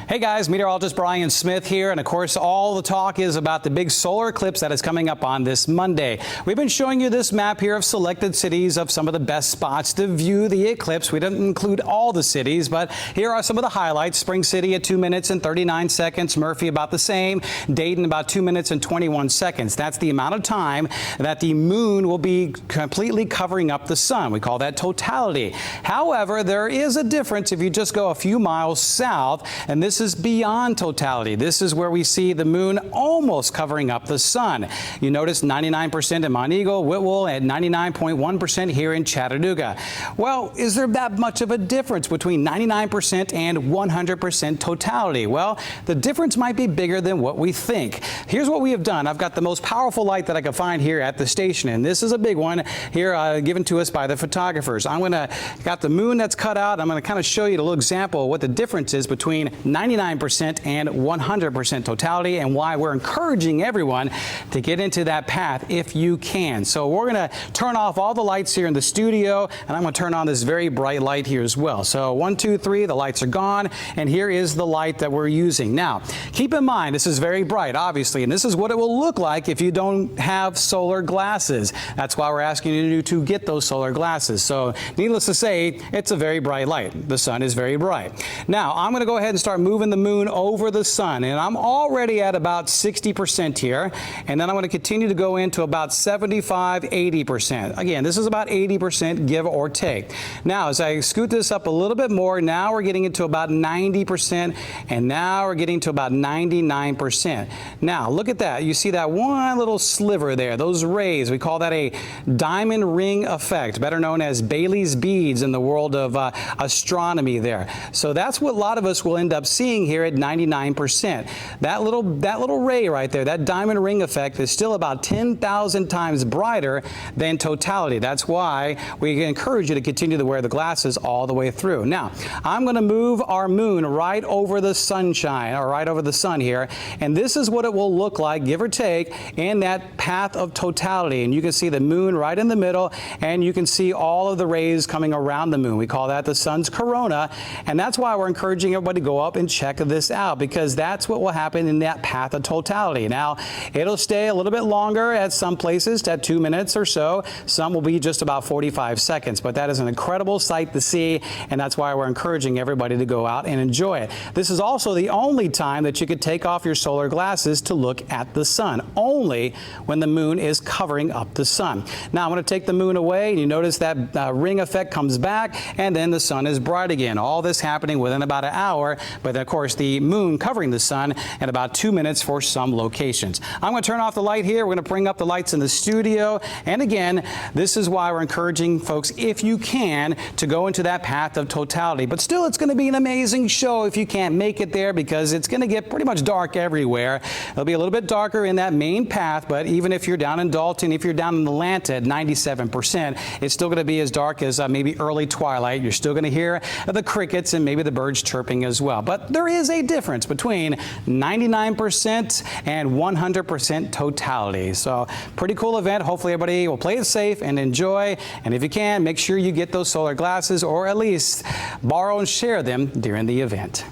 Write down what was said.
Hey guys, Meteorologist Brian Smith here, and of course all the talk is about the big solar eclipse that is coming up on this Monday. We've been showing you this map here of selected cities of some of the best spots to view the eclipse. We didn't include all the cities, but here are some of the highlights. Spring City at 2 minutes and 39 seconds, Murphy about the same, Dayton about 2 minutes and 21 seconds. That's the amount of time that the moon will be completely covering up the sun. We call that totality. However, there is a difference if you just go a few miles south, and this is beyond totality. This is where we see the moon almost covering up the sun. You notice 99% in Mount Eagle, Whitwell, and 99.1% here in Chattanooga. Well, is there that much of a difference between 99% and 100% totality? Well, the difference might be bigger than what we think. Here's what we have done. I've got the most powerful light that I could find here at the station, and this is a big one here given to us by the photographers. Got the moon that's cut out. I'm going to kind of show you a little example of what the difference is between 99% and 100% totality, and why we're encouraging everyone to get into that path if you can. So we're going to turn off all the lights here in the studio, and I'm going to turn on this very bright light here as well. So 1, 2, 3, the lights are gone, and here is the light that we're using. Now, keep in mind, this is very bright, obviously, and this is what it will look like if you don't have solar glasses. That's why we're asking you to get those solar glasses. So needless to say, it's a very bright light. The sun is very bright. Now, I'm going to go ahead and start moving the moon over the sun, and I'm already at about 60% here, and then I'm going to continue to go into about 75, 80%. Again, this is about 80% give or take. Now, as I scoot this up a little bit more, now we're getting into about 90%, and now we're getting to about 99%. Now, look at that. You see that one little sliver there, those rays. We call that a diamond ring effect, better known as Bailey's beads in the world of astronomy there. So that's what a lot of us will end up seeing here at 99%. That little ray right there, that diamond ring effect, is still about 10,000 times brighter than totality. That's why we encourage you to continue to wear the glasses all the way through. Now, I'm going to move our moon right over the sunshine, or right over the sun here, and this is what it will look like, give or take, in that path of totality. And you can see the moon right in the middle, and you can see all of the rays coming around the moon. We call that the sun's corona, and that's why we're encouraging everybody to go up and check this out, because that's what will happen in that path of totality. Now, it'll stay a little bit longer at some places, at 2 minutes or so. Some will be just about 45 seconds, but that is an incredible sight to see, and that's why we're encouraging everybody to go out and enjoy it. This is also the only time that you could take off your solar glasses to look at the sun, only when the moon is covering up the sun. Now, I'm going to take the moon away, and you notice that ring effect comes back, and then the sun is bright again. All this happening within about an hour, but of course the moon covering the sun at about 2 minutes for some locations. I'm going to turn off the light here. We're going to bring up the lights in the studio, and again, this is why we're encouraging folks, if you can, to go into that path of totality. But still, it's going to be an amazing show if you can't make it there, because it's going to get pretty much dark everywhere. It'll be a little bit darker in that main path, but even if you're down in Dalton, if you're down in Atlanta at 97%, it's still going to be as dark as maybe early twilight. You're still going to hear the crickets and maybe the birds chirping as well. But there is a difference between 99% and 100% totality. So pretty cool event. Hopefully everybody will play it safe and enjoy. And if you can, make sure you get those solar glasses, or at least borrow and share them during the event.